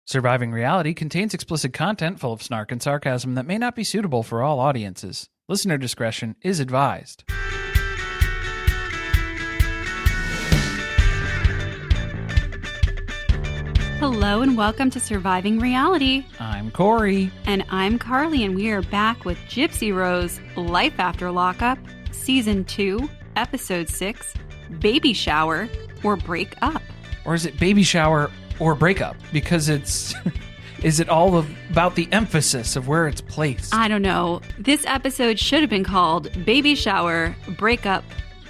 Surviving Reality contains explicit content full of snark and sarcasm that may not be suitable for all audiences. Listener discretion is advised. Hello and welcome to Surviving Reality. I'm Corey. And I'm Carly, and we are back with Gypsy Rose, Life After Lockup, Season 2, Episode 6, Baby Shower or Breakup. Or is it Baby Shower or Breakup? Because it's... is it all about the emphasis of where it's placed? I don't know. This episode should have been called Baby Shower, Breakup,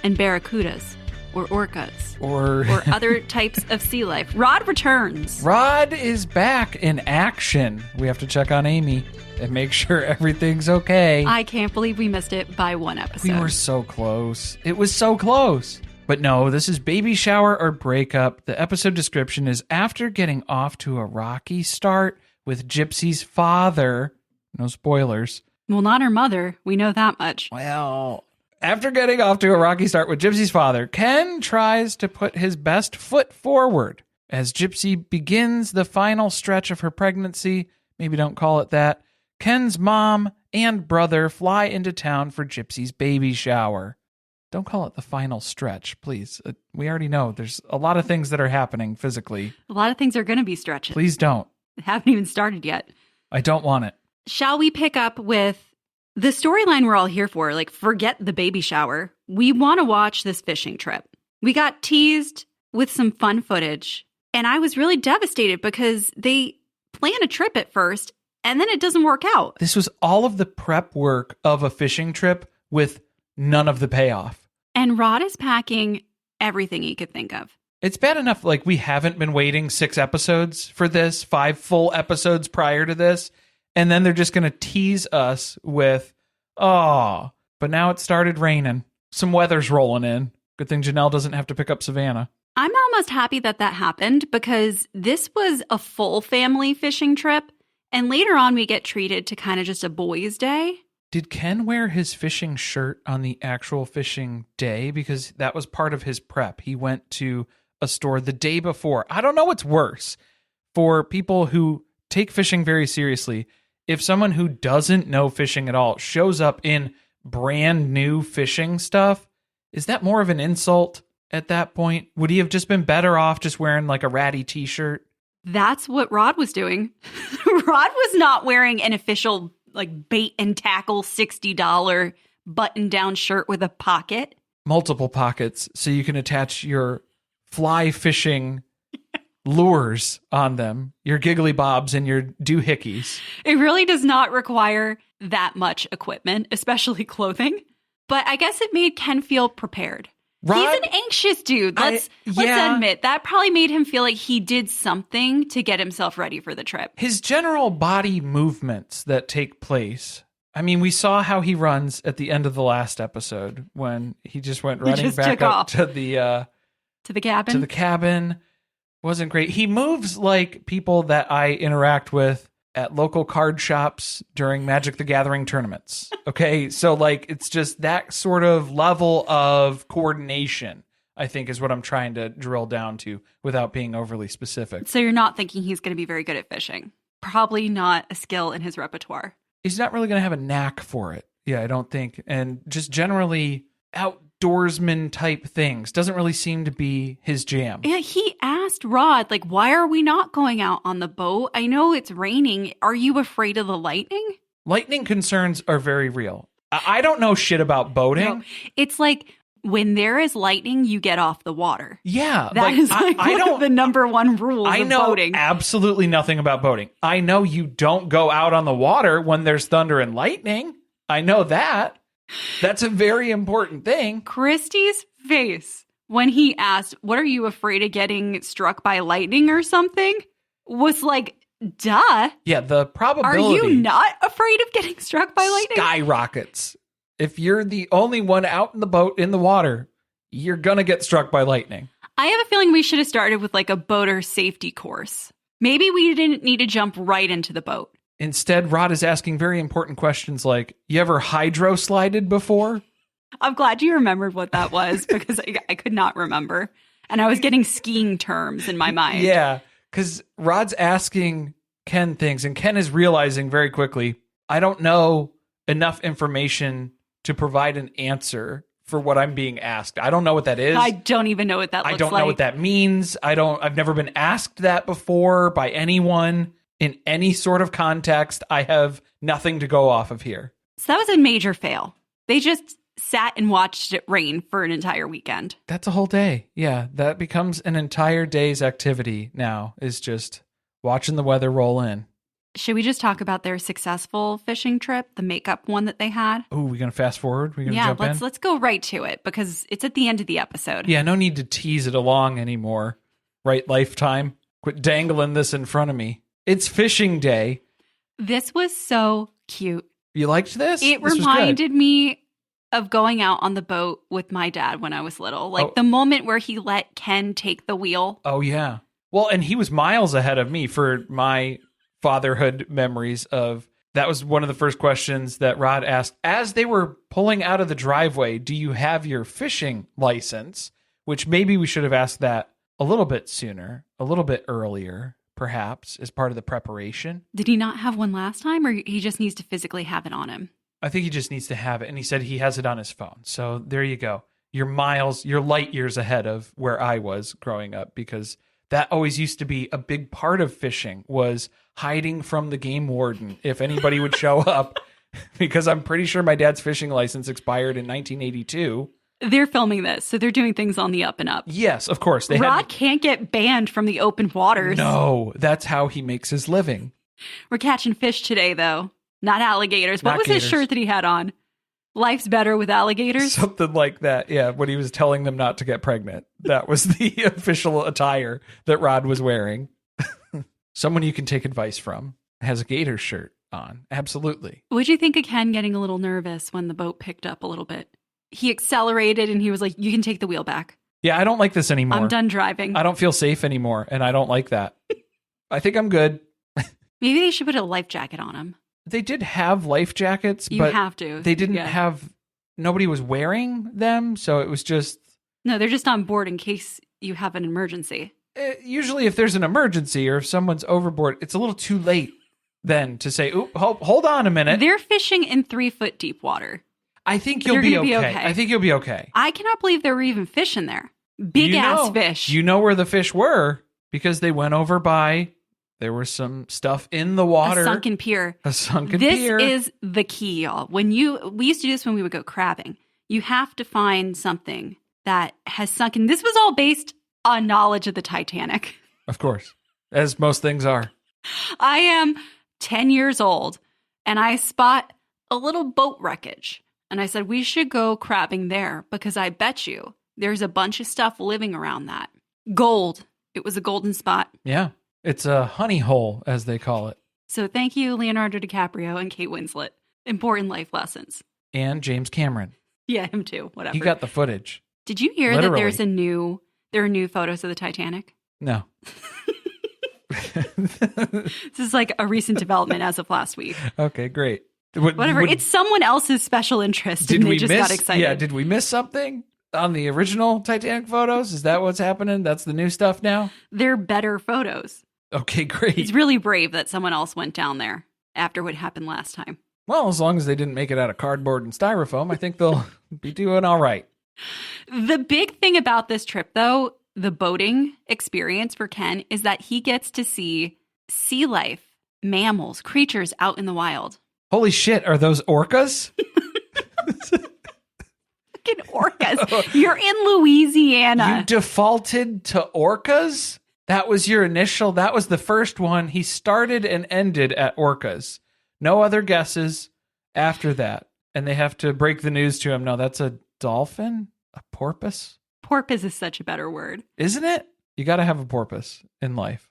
and Barracudas. Or orcas. Or other types of sea life. Rod returns. Rod is back in action. We have to check on Amy and make sure everything's okay. I can't believe we missed it by one episode. We were so close. It was so close. But no, this is Baby Shower or Breakup. The episode description is after getting off to a rocky start with Gypsy's father. No spoilers. Well, not her mother. We know that much. Well, after getting off to a rocky start with Gypsy's father, Ken tries to put his best foot forward as Gypsy begins the final stretch of her pregnancy. Maybe don't call it that. Ken's mom and brother fly into town for Gypsy's baby shower. Don't call it the final stretch, please. We already know there's a lot of things that are happening physically. A lot of things are going to be stretches. Please don't. They haven't even started yet. I don't want it. Shall we pick up with the storyline we're all here for? Like, forget the baby shower. We want to watch this fishing trip. We got teased with some fun footage, and I was really devastated because they plan a trip at first, and then it doesn't work out. This was all of the prep work of a fishing trip with none of the payoff. And Rod is packing everything he could think of. It's bad enough, like, we haven't been waiting 6 episodes for this, 5 full episodes prior to this, and then they're just going to tease us with, but now it started raining. Some weather's rolling in. Good thing Janelle doesn't have to pick up Savannah. I'm almost happy that happened because this was a full family fishing trip, and later on we get treated to kind of just a boys' day. Did Ken wear his fishing shirt on the actual fishing day? Because that was part of his prep. He went to a store the day before. I don't know what's worse for people who take fishing very seriously. If someone who doesn't know fishing at all shows up in brand new fishing stuff, is that more of an insult at that point? Would he have just been better off just wearing like a ratty t-shirt? That's what Rod was doing. Rod was not wearing an official like bait and tackle $60 button-down shirt with a pocket. Multiple pockets so you can attach your fly fishing lures on them, your giggly bobs and your doohickeys. It really does not require that much equipment, especially clothing. But I guess it made Ken feel prepared. Rod, he's an anxious dude. Let's admit that probably made him feel like he did something to get himself ready for the trip. His general body movements that take place. I mean, we saw how he runs at the end of the last episode when he just went running back up to the cabin. To the cabin. Wasn't great. He moves like people that I interact with at local card shops during Magic the Gathering tournaments. Okay, so like it's just that sort of level of coordination, I think, is what I'm trying to drill down to without being overly specific. So you're not thinking he's going to be very good at fishing? Probably not a skill in his repertoire. He's not really going to have a knack for it. Yeah, I don't think. And just generally outdoorsman type things doesn't really seem to be his jam. Yeah, he asked Rod, like, why are we not going out on the boat? I know it's raining. Are you afraid of the lightning? Lightning concerns are very real. I don't know shit about boating. No, it's like when there is lightning, you get off the water. Yeah. That is one of the number one rules of boating. I know absolutely nothing about boating. I know you don't go out on the water when there's thunder and lightning. I know that. That's a very important thing. Christy's face when he asked, what are you afraid of getting struck by lightning or something? Was like, duh. Yeah, the probability. Are you not afraid of getting struck by lightning? Skyrockets. If you're the only one out in the boat in the water, you're going to get struck by lightning. I have a feeling we should have started with like a boater safety course. Maybe we didn't need to jump right into the boat. Instead, Rod is asking very important questions like, you ever hydro-slided before? I'm glad you remembered what that was because I could not remember. And I was getting skiing terms in my mind. Yeah, Because Rod's asking Ken things, and Ken is realizing very quickly, I don't know enough information to provide an answer for what I'm being asked. I don't know what that is. I don't even know what that looks like. I don't know what that means. I've never been asked that before by anyone in any sort of context. I have nothing to go off of here. So that was a major fail. They just sat and watched it rain for an entire weekend. That's a whole day. Yeah, that becomes an entire day's activity now, is just watching the weather roll in. Should we just talk about their successful fishing trip, the makeup one that they had? Oh, we're going to fast forward? We're going to jump in? Let's go right to it because it's at the end of the episode. Yeah, no need to tease it along anymore. Right, Lifetime? Quit dangling this in front of me. It's fishing day. This was so cute. You liked this? It This reminded me of going out on the boat with my dad when I was little. Like the moment where he let Ken take the wheel. Oh, yeah. Well, and he was miles ahead of me for my fatherhood memories of that. Was one of the first questions that Rod asked as they were pulling out of the driveway. Do you have your fishing license? Which maybe we should have asked that a little bit sooner, a little bit earlier, perhaps, as part of the preparation. Did he not have one last time, or he just needs to physically have it on him? I think he just needs to have it. And he said he has it on his phone. So there you go. You're light years ahead of where I was growing up, because that always used to be a big part of fishing, was hiding from the game warden if anybody would show up, because I'm pretty sure my dad's fishing license expired in 1982. They're filming this, so they're doing things on the up and up. Yes, of course. Rod can't get banned from the open waters. No, that's how he makes his living. We're catching fish today, though. Not alligators. What was his shirt that he had on? Life's better with alligators? Something like that, yeah, when he was telling them not to get pregnant. That was the official attire that Rod was wearing. Someone you can take advice from has a gator shirt on. Absolutely. What'd you think of Ken getting a little nervous when the boat picked up a little bit? He accelerated and he was like, you can take the wheel back. Yeah, I don't like this anymore. I'm done driving. I don't feel safe anymore, and I don't like that. I think I'm good. Maybe they should put a life jacket on him. They did have life jackets, you but have to. They didn't have, nobody was wearing them, so it was just... No, they're just on board in case you have an emergency. Usually if there's an emergency or if someone's overboard, it's a little too late then to say, "Oop, hold on a minute." They're fishing in 3-foot deep water. I think you'll be okay. I think you'll be okay. I cannot believe there were even fish in there. Big ass fish. You know where the fish were because they went over by... There was some stuff in the water. A sunken pier. Pier. This is the key, y'all. We used to do this when we would go crabbing. You have to find something that has sunken. This was all based on knowledge of the Titanic. Of course, as most things are. I am 10 years old, and I spot a little boat wreckage. And I said, we should go crabbing there because I bet you there's a bunch of stuff living around that. Gold. It was a golden spot. Yeah. It's a honey hole, as they call it. So thank you, Leonardo DiCaprio and Kate Winslet. Important life lessons. And James Cameron. Yeah, him too. Whatever. He got the footage. Did you hear that there are new photos of the Titanic? No. This is like a recent development as of last week. Okay, great. Whatever. It's someone else's special interest, and they just got excited. Yeah, did we miss something on the original Titanic photos? Is that what's happening? That's the new stuff now? They're better photos. Okay, great. It's really brave that someone else went down there after what happened last time. Well, as long as they didn't make it out of cardboard and styrofoam, I think they'll be doing all right. The big thing about this trip, though, the boating experience for Ken, is that he gets to see sea life, mammals, creatures out in the wild. Holy shit, are those orcas? Fucking orcas. You're in Louisiana. You defaulted to orcas? That was your initial, that was the first one. He started and ended at orcas. No other guesses after that. And they have to break the news to him. No, that's a dolphin? A porpoise? Porpoise is such a better word. Isn't it? You got to have a porpoise in life.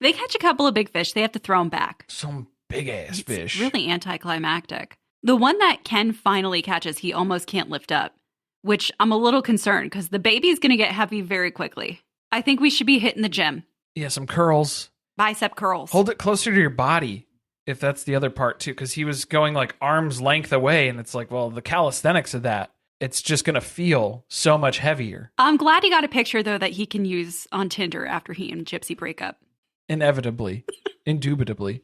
They catch a couple of big fish. They have to throw them back. Some big-ass fish. It's really anticlimactic. The one that Ken finally catches, he almost can't lift up, which I'm a little concerned because the baby's going to get heavy very quickly. I think we should be hitting the gym. Yeah, some curls. Bicep curls. Hold it closer to your body, if that's the other part, too, because he was going like arm's length away, and it's like, well, the calisthenics of that, it's just going to feel so much heavier. I'm glad he got a picture, though, that he can use on Tinder after he and Gypsy break up. Inevitably. Indubitably.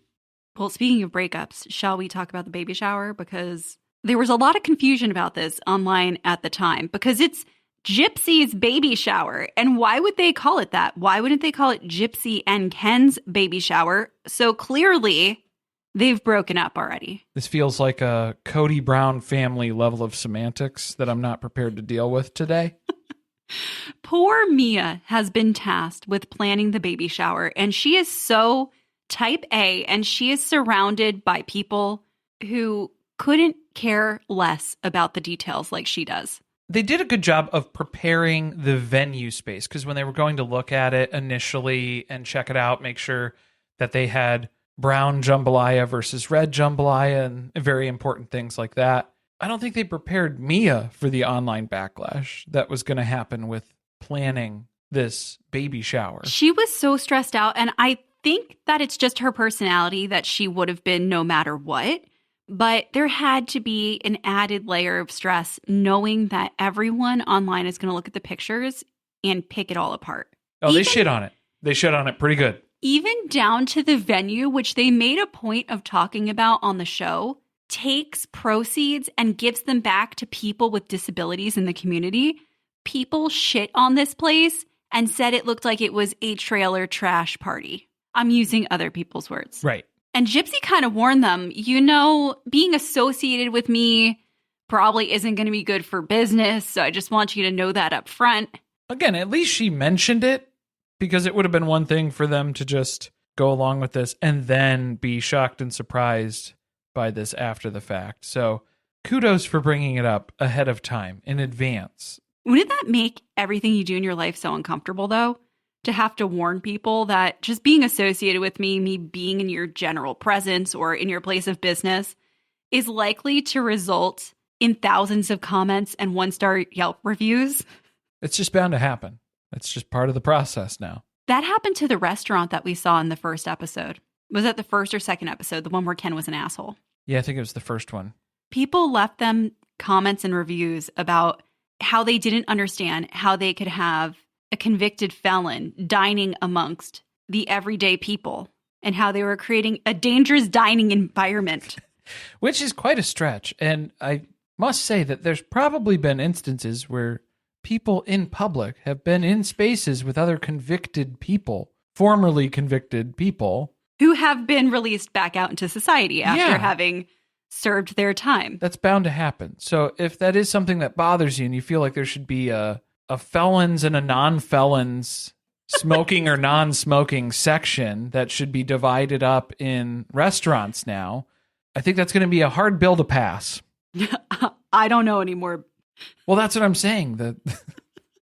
Well, speaking of breakups, shall we talk about the baby shower? Because there was a lot of confusion about this online at the time because it's Gypsy's baby shower. And why would they call it that? Why wouldn't they call it Gypsy and Ken's baby shower? So clearly they've broken up already. This feels like a Cody Brown family level of semantics that I'm not prepared to deal with today. Poor Mia has been tasked with planning the baby shower, and she is so type A, and she is surrounded by people who couldn't care less about the details like she does. They did a good job of preparing the venue space because when they were going to look at it initially and check it out, make sure that they had brown jambalaya versus red jambalaya and very important things like that. I don't think they prepared Mia for the online backlash that was going to happen with planning this baby shower. She was so stressed out, and I think that it's just her personality that she would have been no matter what. But there had to be an added layer of stress knowing that everyone online is going to look at the pictures and pick it all apart. Oh, they shit on it. They shit on it pretty good. Even down to the venue, which they made a point of talking about on the show, takes proceeds and gives them back to people with disabilities in the community. People shit on this place and said it looked like it was a trailer trash party. I'm using other people's words. Right. And Gypsy kind of warned them, you know, being associated with me probably isn't going to be good for business. So I just want you to know that up front. Again, at least she mentioned it because it would have been one thing for them to just go along with this and then be shocked and surprised by this after the fact. So kudos for bringing it up ahead of time in advance. Wouldn't that make everything you do in your life so uncomfortable, though? To have to warn people that just being associated with me being in your general presence or in your place of business is likely to result in thousands of comments and 1-star Yelp reviews. It's just bound to happen. It's just part of the process now. That happened to the restaurant that we saw in the first episode. Was that the first or second episode? The one where Ken was an asshole? Yeah, I think it was the first one. People left them comments and reviews about how they didn't understand how they could have a convicted felon dining amongst the everyday people and how they were creating a dangerous dining environment. Which is quite a stretch. And I must say that there's probably been instances where people in public have been in spaces with other convicted people, formerly convicted people. Who have been released back out into society after having served their time. That's bound to happen. So if that is something that bothers you and you feel like there should be a felons and a non-felons smoking or non-smoking section that should be divided up in restaurants now, I think that's going to be a hard bill to pass. I don't know anymore. Well, that's what I'm saying.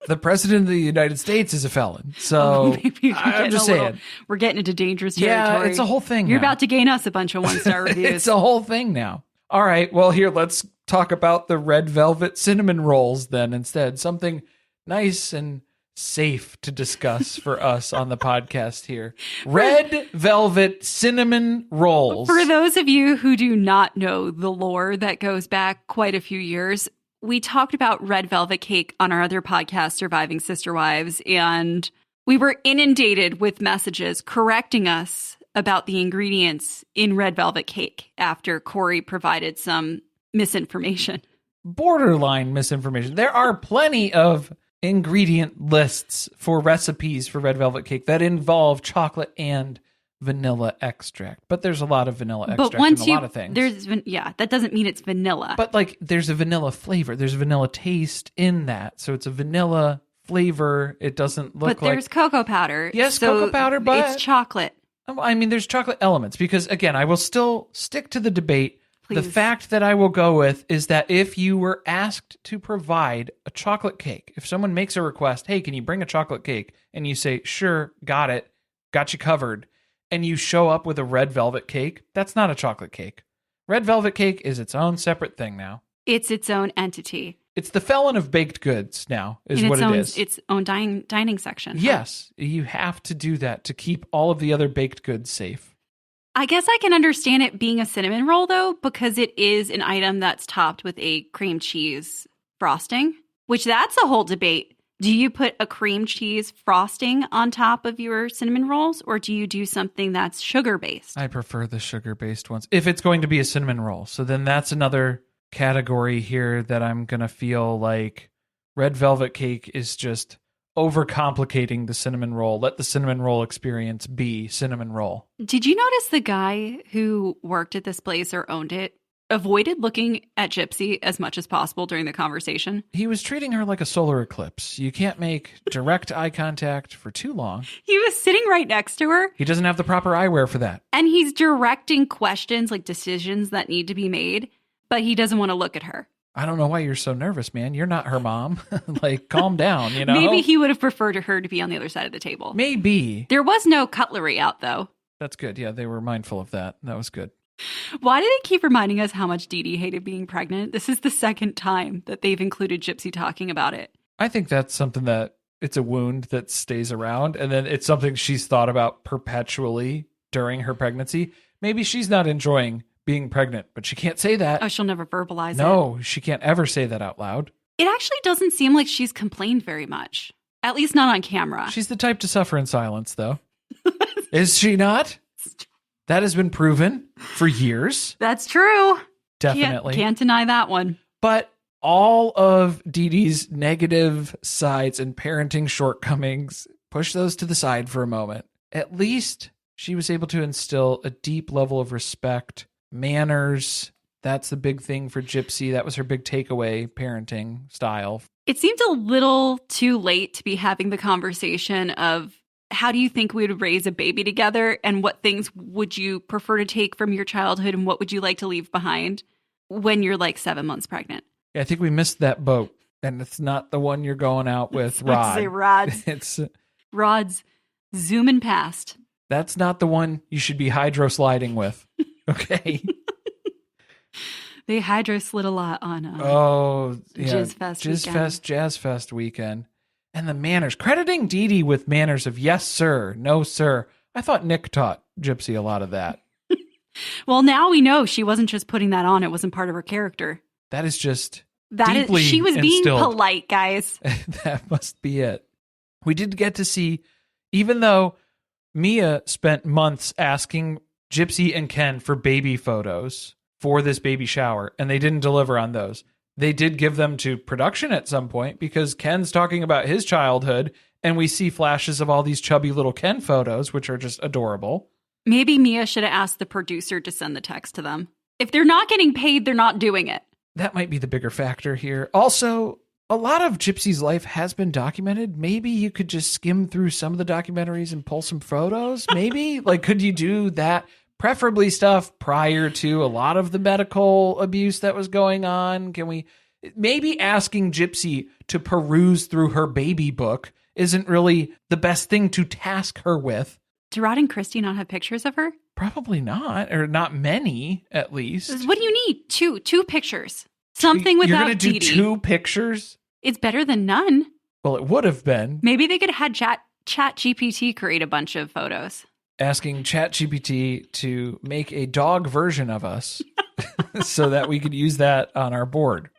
The president of the United States is a felon. So I'm just saying. We're getting into dangerous territory. Yeah, it's a whole thing You're now. about to gain us a bunch of 1-star reviews. It's a whole thing now. All right, well, here, let's talk about the red velvet cinnamon rolls then instead. Something nice and safe to discuss for us on the podcast here. Red velvet cinnamon rolls. For those of you who do not know the lore that goes back quite a few years, we talked about red velvet cake on our other podcast, Surviving Sister Wives, and we were inundated with messages correcting us about the ingredients in red velvet cake after Corey provided some misinformation. Borderline misinformation. There are plenty of ingredient lists for recipes for red velvet cake that involve chocolate and vanilla extract, but there's a lot of vanilla extract in a lot of things. That doesn't mean it's vanilla. But like, there's a vanilla flavor, there's a vanilla taste in that, so it's a vanilla flavor. It doesn't look like. But there's cocoa powder. Yes, so cocoa powder, but it's chocolate. I mean, there's chocolate elements because, again, I will still stick to the debate. Please. The fact that I will go with is that if you were asked to provide a chocolate cake, if someone makes a request, hey, can you bring a chocolate cake? And you say, sure, got it, got you covered, and you show up with a red velvet cake, that's not a chocolate cake. Red velvet cake is its own separate thing now. It's its own entity. It's the felon of baked goods now, is what it is. Its own dining section. Yes, you have to do that to keep all of the other baked goods safe. I guess I can understand it being a cinnamon roll, though, because it is an item that's topped with a cream cheese frosting, which that's a whole debate. Do you put a cream cheese frosting on top of your cinnamon rolls, or do you do something that's sugar-based? I prefer the sugar-based ones if it's going to be a cinnamon roll. So then that's another category here that I'm going to feel like red velvet cake is just overcomplicating the cinnamon roll. Let the cinnamon roll experience be cinnamon roll. Did you notice the guy who worked at this place or owned it avoided looking at Gypsy as much as possible during the conversation? He was treating her like a solar eclipse. You can't make direct eye contact for too long. He was sitting right next to her. He doesn't have the proper eyewear for that. And he's directing questions, like decisions that need to be made, but he doesn't want to look at her. I don't know why you're so nervous, man. You're not her mom. Like, calm down, you know? Maybe he would have preferred her to be on the other side of the table. Maybe. There was no cutlery out, though. That's good. Yeah, they were mindful of that. That was good. Why do they keep reminding us how much DeeDee hated being pregnant? This is the second time that they've included Gypsy talking about it. I think that's something that it's a wound that stays around, and then it's something she's thought about perpetually during her pregnancy. Maybe she's not enjoying being pregnant, but she can't say that. Oh, she'll never verbalize it. No, she can't ever say that out loud. It actually doesn't seem like she's complained very much. At least not on camera. She's the type to suffer in silence, though. Is she not? That has been proven for years. That's true. Definitely. Can't deny that one. But all of DeeDee's negative sides and parenting shortcomings, push those to the side for a moment. At least she was able to instill a deep level of respect, manners. That's the big thing for Gypsy. That was her big takeaway parenting style. It seemed a little too late to be having the conversation of how do you think we would raise a baby together and what things would you prefer to take from your childhood and what would you like to leave behind when you're like 7 months pregnant. Yeah, I think we missed that boat, and it's not the one you're going out with, Rod. I'd say Rod's. It's Rod's zooming past. That's not the one you should be hydro sliding with. Okay. They hydro slid a lot on Jizz Jazz Fest weekend. And the manners, crediting DeeDee with manners of yes, sir, no, sir. I thought Nick taught Gypsy a lot of that. Well, now we know she wasn't just putting that on. It wasn't part of her character. That is just she was being instilled. Polite, guys. That must be it. We did get to see, even though Mia spent months asking Gypsy and Ken for baby photos for this baby shower, and they didn't deliver on those. They did give them to production at some point because Ken's talking about his childhood, and we see flashes of all these chubby little Ken photos, which are just adorable. Maybe Mia should have asked the producer to send the text to them. If they're not getting paid, they're not doing it. That might be the bigger factor here. Also, a lot of Gypsy's life has been documented. Maybe you could just skim through some of the documentaries and pull some photos. Maybe could you do that? Preferably stuff prior to a lot of the medical abuse that was going on. Can we maybe asking Gypsy to peruse through her baby book isn't really the best thing to task her with. Do Rod and Christy not have pictures of her? Probably not, or not many, at least. What do you need? Two pictures. Something without You're going to do DeeDee. 2 pictures? It's better than none. Well, it would have been. Maybe they could have had ChatGPT create a bunch of photos. Asking ChatGPT to make a dog version of us so that we could use that on our board.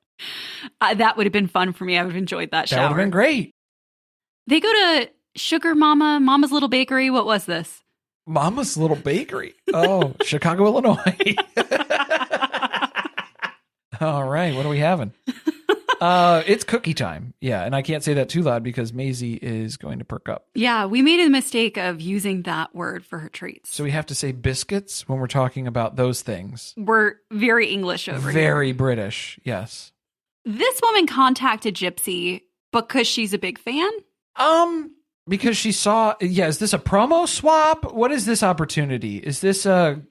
That would have been fun for me. I would have enjoyed that shower. That would have been great. They go to Sugar Mama, Mama's Little Bakery. What was this? Mama's Little Bakery. Oh, Chicago, Illinois. All right. What are we having? It's cookie time. Yeah. And I can't say that too loud because Maisie is going to perk up. Yeah. We made a mistake of using that word for her treats. So we have to say biscuits when we're talking about those things. We're very English over here. Very British. Yes. This woman contacted Gypsy because she's a big fan. Because she saw, is this a promo swap? What is this opportunity? Is this a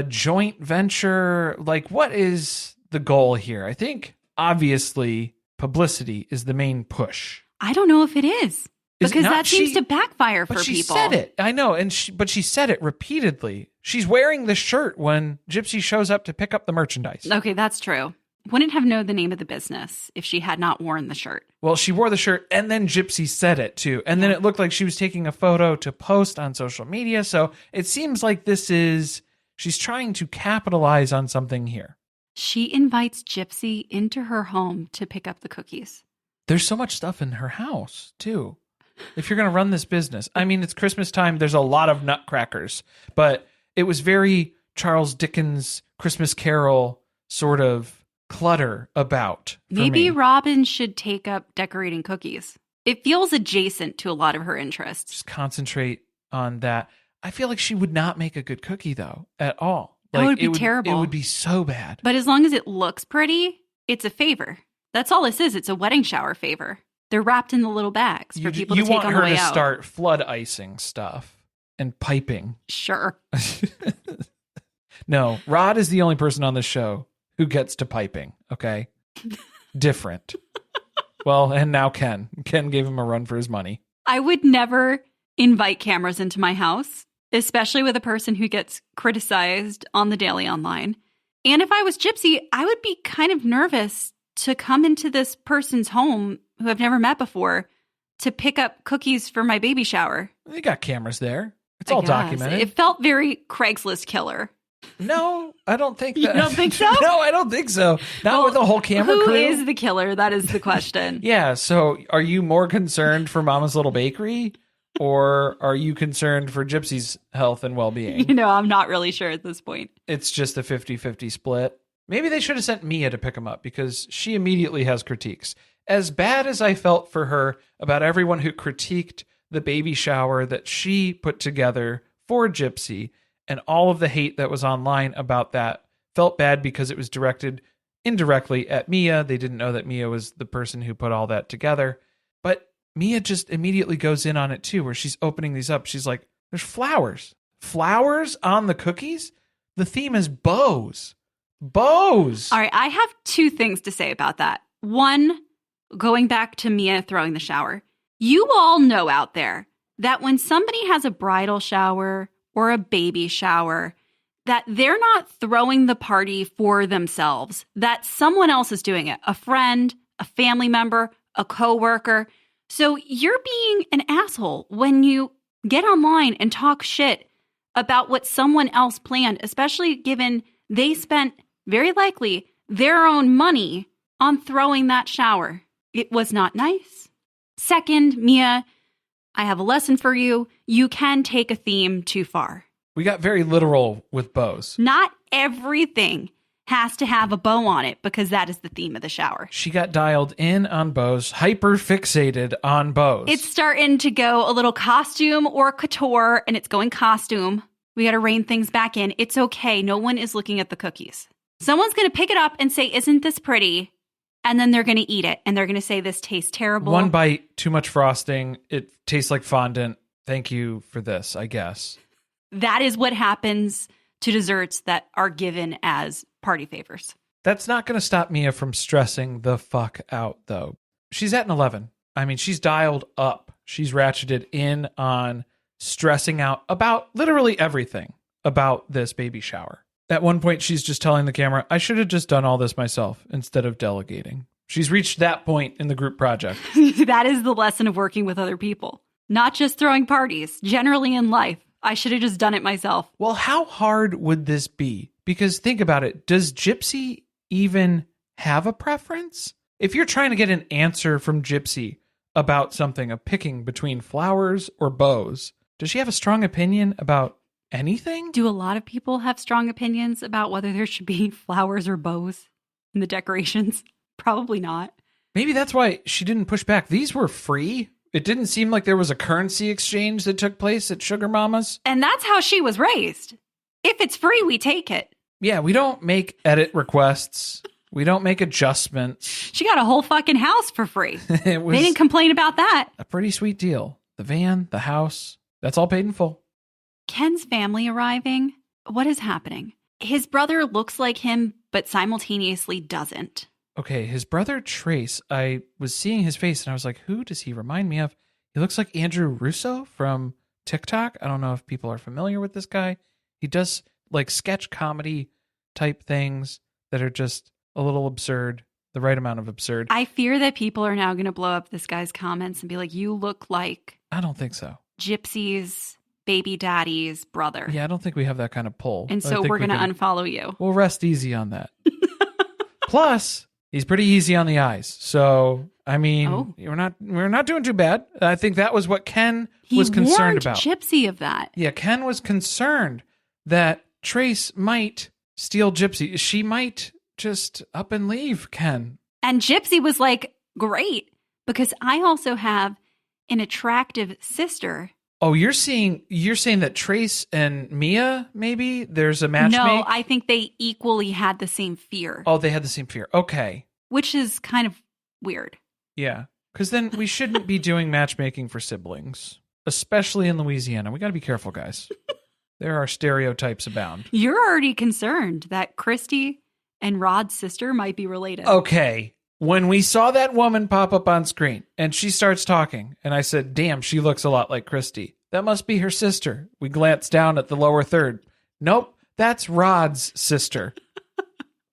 joint venture? What is the goal here? I think obviously publicity is the main push. I don't know if it is. Because that seems to backfire for people. She said it. I know. But she said it repeatedly. She's wearing the shirt when Gypsy shows up to pick up the merchandise. Okay, that's true. Wouldn't have known the name of the business if she had not worn the shirt. Well, she wore the shirt and then Gypsy said it too. And then it looked like she was taking a photo to post on social media. So it seems like she's trying to capitalize on something here. She invites Gypsy into her home to pick up the cookies. There's so much stuff in her house, too. If you're going to run this business. I mean, it's Christmas time. There's a lot of nutcrackers. But it was very Charles Dickens Christmas Carol sort of clutter about. Maybe Robin should take up decorating cookies. It feels adjacent to a lot of her interests. Just concentrate on that. I feel like she would not make a good cookie, though, at all. That would be terrible. It would be so bad. But as long as it looks pretty, it's a favor. That's all this is. It's a wedding shower favor. They're wrapped in the little bags for people to take on the way out. You want her to start flood icing stuff and piping. Sure. No, Rod is the only person on this show who gets to piping, okay? Different. Well, and now Ken. Ken gave him a run for his money. I would never invite cameras into my house, especially with a person who gets criticized on the daily online. And if I was Gypsy, I would be kind of nervous to come into this person's home who I've never met before to pick up cookies for my baby shower. They got cameras there. It's all documented. It felt very Craigslist killer. No, I don't think that. You don't think so? No, I don't think so. Not with a whole camera crew. Who is the killer? That is the question. Yeah, so are you more concerned for Mama's Little Bakery, or are you concerned for Gypsy's health and well-being? I'm not really sure at this point. It's just a 50-50 split. Maybe they should have sent Mia to pick him up because she immediately has critiques. As bad as I felt for her about everyone who critiqued the baby shower that she put together for Gypsy and all of the hate that was online about that, felt bad because it was directed indirectly at Mia. They didn't know that Mia was the person who put all that together. But Mia just immediately goes in on it too, where she's opening these up. She's like, there's flowers. Flowers on the cookies? The theme is bows. Bows. All right, I have two things to say about that. One, going back to Mia throwing the shower. You all know out there that when somebody has a bridal shower or a baby shower, that they're not throwing the party for themselves, that someone else is doing it, a friend, a family member, a coworker. So you're being an asshole when you get online and talk shit about what someone else planned, especially given they spent very likely their own money on throwing that shower. It was not nice. Second, Mia, I have a lesson for you. You can take a theme too far. We got very literal with bows. Not everything has to have a bow on it because that is the theme of the shower. She got dialed in on bows, hyper fixated on bows. It's starting to go a little costume or couture, and it's going costume. We got to rein things back in. It's okay. No one is looking at the cookies. Someone's going to pick it up and say, isn't this pretty? And then they're going to eat it. And they're going to say, this tastes terrible. One bite, too much frosting. It tastes like fondant. Thank you for this, I guess. That is what happens to desserts that are given as party favors. That's not going to stop Mia from stressing the fuck out, though. She's at an 11. I mean, she's dialed up. She's ratcheted in on stressing out about literally everything about this baby shower. At one point, she's just telling the camera, I should have just done all this myself instead of delegating. She's reached that point in the group project. That is the lesson of working with other people. Not just throwing parties, generally in life. I should have just done it myself. Well, how hard would this be? Because think about it. Does Gypsy even have a preference? If you're trying to get an answer from Gypsy about something, of picking between flowers or bows, does she have a strong opinion about anything? Do a lot of people have strong opinions about whether there should be flowers or bows in the decorations? Probably not. Maybe that's why she didn't push back. These were free. It didn't seem like there was a currency exchange that took place at Sugar Mama's. And that's how she was raised. If it's free, we take it. Yeah, we don't make edit requests. We don't make adjustments. She got a whole fucking house for free. They didn't complain about that. A pretty sweet deal. The van, the house, that's all paid in full. Ken's family arriving. What is happening? His brother looks like him, but simultaneously doesn't. Okay, his brother Trace, I was seeing his face and I was like, who does he remind me of? He looks like Andrew Russo from TikTok. I don't know if people are familiar with this guy. He does like sketch comedy type things that are just a little absurd, the right amount of absurd. I fear that people are now going to blow up this guy's comments and be like, you look like... I don't think so. Gypsy's baby daddy's brother. Yeah, I don't think we have that kind of pull. And so we're going to unfollow you. We'll rest easy on that. Plus... he's pretty easy on the eyes. So I mean, we're not doing too bad. I think that was what Ken was concerned about. He warned Gypsy of that. Yeah, Ken was concerned that Trace might steal Gypsy. She might just up and leave Ken. And Gypsy was like, great, because I also have an attractive sister. Oh, you're saying that Trace and Mia, maybe there's a match No, made? I think they equally had the same fear. Oh, they had the same fear. Okay. Which is kind of weird. Yeah, because then we shouldn't be doing matchmaking for siblings, especially in Louisiana. We got to be careful, guys. There are stereotypes abound. You're already concerned that Christy and Rod's sister might be related. Okay. When we saw that woman pop up on screen and she starts talking, and I said, damn, she looks a lot like Christy. That must be her sister. We glanced down at the lower third. Nope, that's Rod's sister.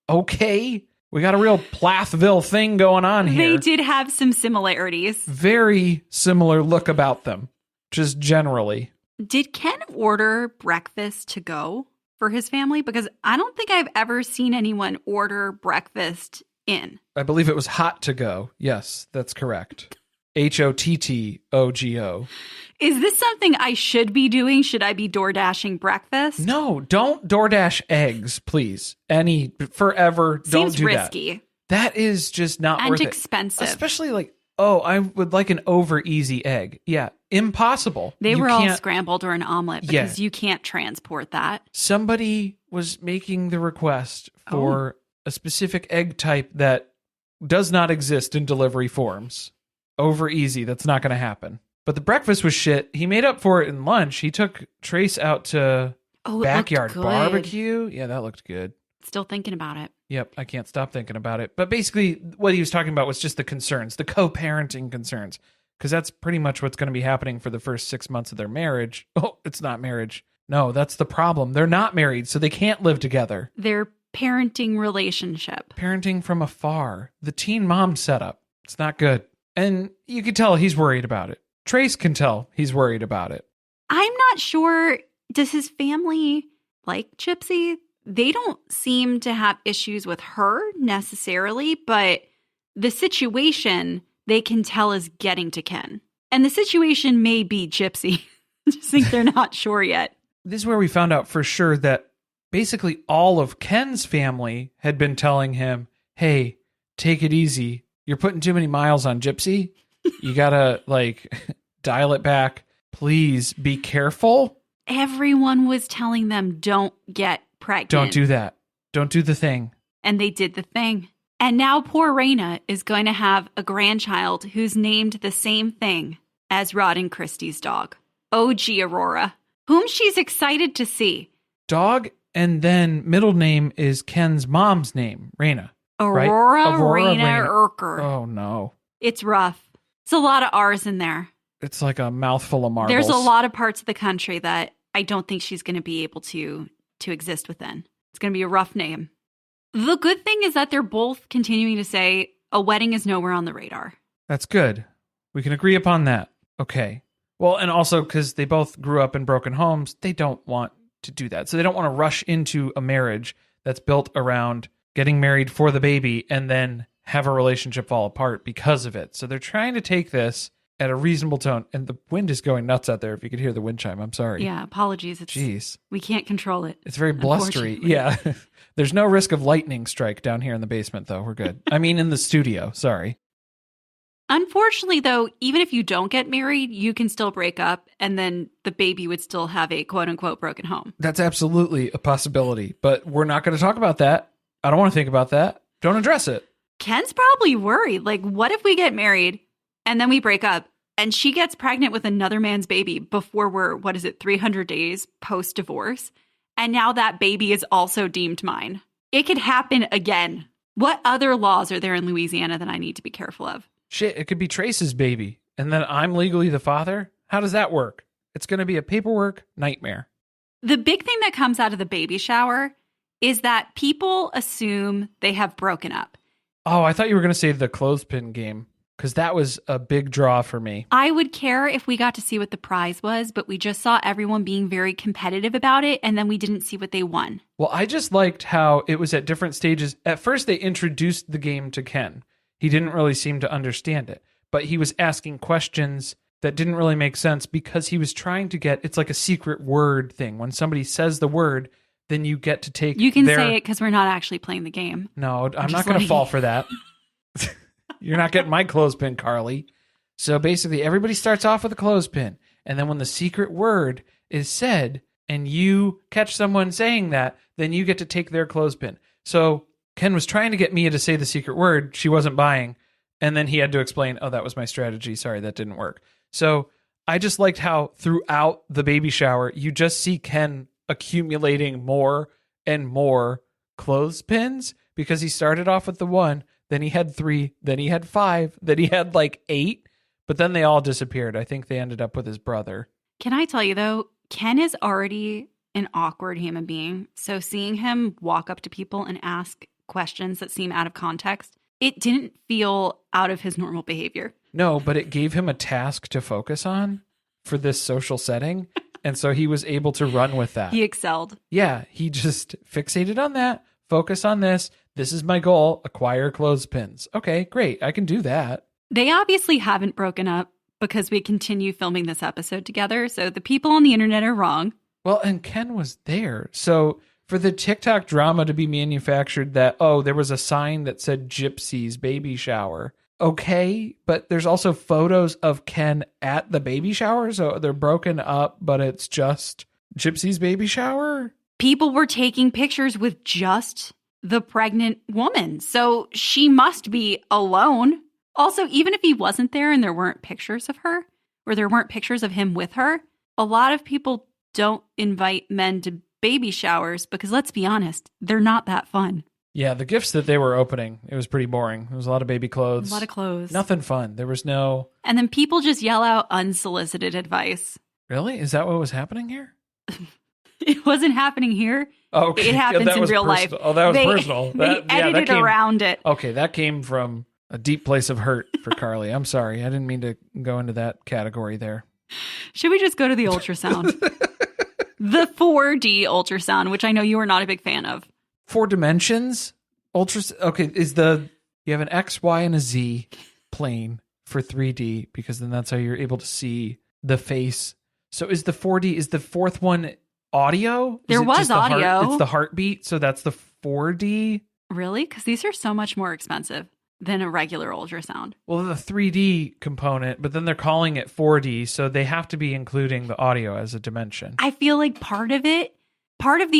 Okay. We got a real Plathville thing going on here. They did have some similarities. Very similar look about them, just generally. Did Ken order breakfast to go for his family? Because I don't think I've ever seen anyone order breakfast in. I believe it was hot to go. Yes, that's correct. HOTTOGO. Is this something I should be doing? Should I be door dashing breakfast? No, don't DoorDash eggs, please. Forever. Don't do risky. That is just not worth it. And expensive. Especially like, oh, I would like an over easy egg. Yeah, impossible. They were all scrambled or an omelet because you can't transport that. Somebody was making the request for a specific egg type that does not exist in delivery forms. Over easy, that's not going to happen. But the breakfast was shit. He made up for it in lunch. He took Trace out to backyard barbecue. Yeah, that looked good. Still thinking about it. Yep, I can't stop thinking about it. But basically, what he was talking about was just the concerns, the co-parenting concerns, because that's pretty much what's going to be happening for the first 6 months of their marriage. Oh, it's not marriage. No, that's the problem. They're not married, so they can't live together. Their parenting relationship. Parenting from afar. The teen mom setup. It's not good. And you can tell he's worried about it. Trace can tell he's worried about it. I'm not sure. Does his family like Gypsy? They don't seem to have issues with her necessarily, but the situation they can tell is getting to Ken. And the situation may be Gypsy. I just think they're not sure yet. This is where we found out for sure that basically all of Ken's family had been telling him, hey, take it easy. You're putting too many miles on Gypsy. You gotta, dial it back. Please be careful. Everyone was telling them, don't get pregnant. Don't do that. Don't do the thing. And they did the thing. And now poor Raina is going to have a grandchild who's named the same thing as Rod and Christy's dog, OG Aurora, whom she's excited to see. Dog, and then middle name is Ken's mom's name, Raina. Aurora Raina Urker. Oh, no. It's rough. It's a lot of R's in there. It's like a mouthful of marbles. There's a lot of parts of the country that I don't think she's going to be able to exist within. It's going to be a rough name. The good thing is that they're both continuing to say a wedding is nowhere on the radar. That's good. We can agree upon that. Okay. Well, and also because they both grew up in broken homes, they don't want to do that. So they don't want to rush into a marriage that's built around getting married for the baby and then have a relationship fall apart because of it. So they're trying to take this at a reasonable tone. And the wind is going nuts out there. If you could hear the wind chime, I'm sorry. Yeah, apologies. Jeez. We can't control it. It's very blustery. Yeah. There's no risk of lightning strike down here in the basement, though. We're good. I mean, in the studio. Sorry. Unfortunately, though, even if you don't get married, you can still break up and then the baby would still have a quote unquote broken home. That's absolutely a possibility, but we're not going to talk about that. I don't want to think about that. Don't address it. Ken's probably worried. Like, what if we get married and then we break up and she gets pregnant with another man's baby before we're, 300 days post-divorce? And now that baby is also deemed mine. It could happen again. What other laws are there in Louisiana that I need to be careful of? Shit, it could be Trace's baby, and then I'm legally the father? How does that work? It's going to be a paperwork nightmare. The big thing that comes out of the baby shower is that people assume they have broken up. Oh, I thought you were going to say the clothespin game, because that was a big draw for me. I would care if we got to see what the prize was, but we just saw everyone being very competitive about it, and then we didn't see what they won. Well, I just liked how it was at different stages. At first, they introduced the game to Ken. he didn't really seem to understand it. But he was asking questions that didn't really make sense because he was trying to get, it's like a secret word thing. When somebody says the word, then you get to take You can say it because we're not actually playing the game. No, I'm not going to fall for that. You're not getting my clothespin, Carly. So basically, everybody starts off with a clothespin. And then when the secret word is said and you catch someone saying that, then you get to take their clothespin. So Ken was trying to get Mia to say the secret word. She wasn't buying. And then he had to explain, oh, that was my strategy. Sorry, that didn't work. So I just liked how throughout the baby shower, you just see Ken accumulating more and more clothespins because he started off with the 1, then he had 3, then he had 5, then he had like 8, but then they all disappeared. I think they ended up with his brother. Can I tell you though, Ken is already an awkward human being. So seeing him walk up to people and ask questions that seem out of context, it didn't feel out of his normal behavior. No, but it gave him a task to focus on for this social setting. And so he was able to run with that. He excelled. Yeah, he just fixated on that. Focus on this. This is my goal. Acquire clothespins. Okay, great. I can do that. They obviously haven't broken up because we continue filming this episode together. So the people on the internet are wrong. Well, and Ken was there. So for the TikTok drama to be manufactured that, oh, there was a sign that said Gypsy's baby shower. Okay, but there's also photos of Ken at the baby shower. So they're broken up, but it's just Gypsy's baby shower. People were taking pictures with just the pregnant woman. So she must be alone. Also, even if he wasn't there and there weren't pictures of her, or there weren't pictures of him with her, a lot of people don't invite men to baby showers because, let's be honest, they're not that fun. Yeah, the gifts that they were opening, it was pretty boring. It was a lot of baby clothes. A lot of clothes. Nothing fun. There was no... And then people just yell out unsolicited advice. Really? Is that what was happening here? It wasn't happening here. Oh, okay. It happens in real life. Oh, that was personal. They edited around it. Okay, that came from a deep place of hurt for Carly. I'm sorry. I didn't mean to go into that category there. Should we just go to the ultrasound? The 4D ultrasound, which I know you are not a big fan of. 4 dimensions? Okay, you have an X, Y, and a Z plane for 3D because then that's how you're able to see the face. So is the 4D, is the fourth one audio? There was audio. It's the heartbeat, so that's the 4D? Really? Because these are so much more expensive than a regular ultrasound. Well, the 3D component, but then they're calling it 4D, so they have to be including the audio as a dimension. I feel like part of the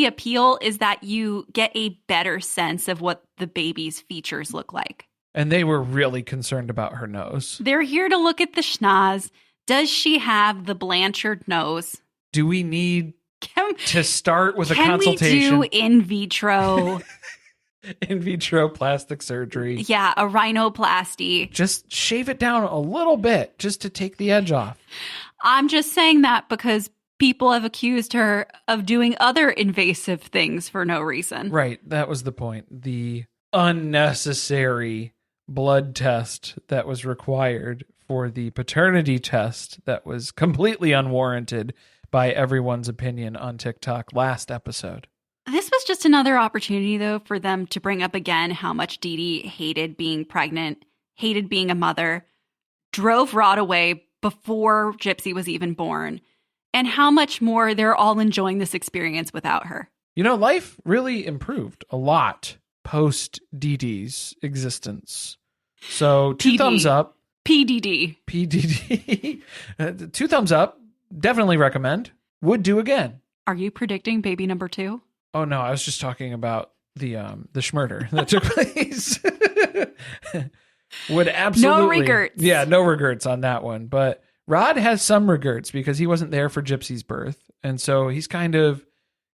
appeal is that you get a better sense of what the baby's features look like. And they were really concerned about her nose. They're here to look at the schnoz. Does she have the Blanchard nose? Do we need to start with a consultation? Can we do in vitro? In vitro plastic surgery. Yeah, a rhinoplasty. Just shave it down a little bit just to take the edge off. I'm just saying that because people have accused her of doing other invasive things for no reason. Right. That was the point. The unnecessary blood test that was required for the paternity test that was completely unwarranted by everyone's opinion on TikTok last episode. This was just another opportunity, though, for them to bring up again how much DeeDee hated being pregnant, hated being a mother, drove Rod away before Gypsy was even born, and how much more they're all enjoying this experience without her. You know, life really improved a lot post DeeDee's existence. So 2 thumbs up. PDD. 2 thumbs up. Definitely recommend. Would do again. Are you predicting baby number 2? Oh no, I was just talking about the schmurder that took place. Would absolutely no regrets. Yeah, no regrets on that one. But Rod has some regrets because he wasn't there for Gypsy's birth, and so he's kind of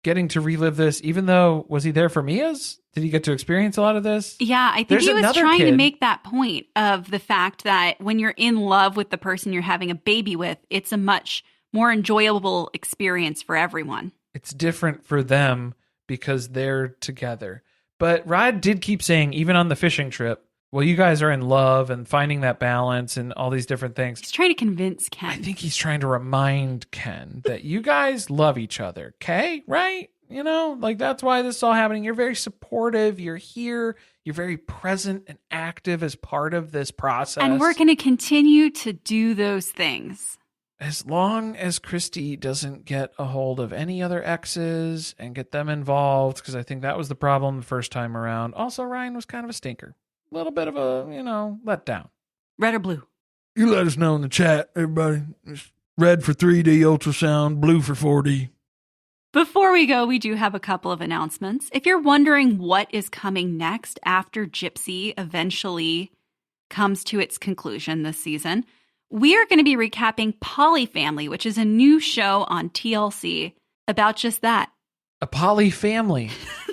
getting to relive this. Even though, was he there for Mia's? Did he get to experience a lot of this? Yeah, I think he was trying to make that point of the fact that when you're in love with the person you're having a baby with, it's a much more enjoyable experience for everyone. It's different for them because they're together. But Rod did keep saying, even on the fishing trip, well, you guys are in love and finding that balance and all these different things. He's trying to convince Ken. I think he's trying to remind Ken that you guys love each other, okay? Right? You know, like that's why this is all happening. You're very supportive. You're here. You're very present and active as part of this process. And we're going to continue to do those things. As long as Christy doesn't get a hold of any other exes and get them involved, because I think that was the problem the first time around. Also, Ryan was kind of a stinker. A little bit of a, letdown. Red or blue? You let us know in the chat, everybody. It's red for 3D ultrasound, blue for 4D. Before we go, we do have a couple of announcements. If you're wondering what is coming next after Gypsy eventually comes to its conclusion this season, we are going to be recapping Polyfamily, which is a new show on TLC about just that. A polyfamily.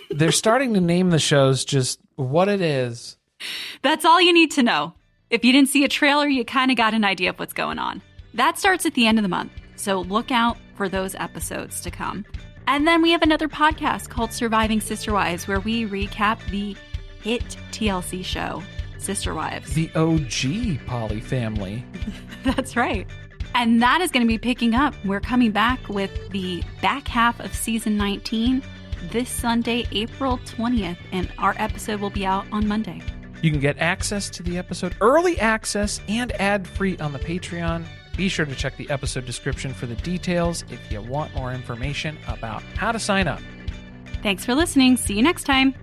They're starting to name the shows just what it is. That's all you need to know. If you didn't see a trailer, you kind of got an idea of what's going on. That starts at the end of the month, so look out for those episodes to come. And then we have another podcast called Surviving Sister Wives, where we recap the hit TLC show, Sister Wives. The OG Polyfamily. That's right. And that is going to be picking up. We're coming back with the back half of season 19 this Sunday, April 20th, and our episode will be out on Monday. You can get access to the episode, early access, and ad-free on the Patreon. Be sure to check the episode description for the details if you want more information about how to sign up. Thanks for listening. See you next time.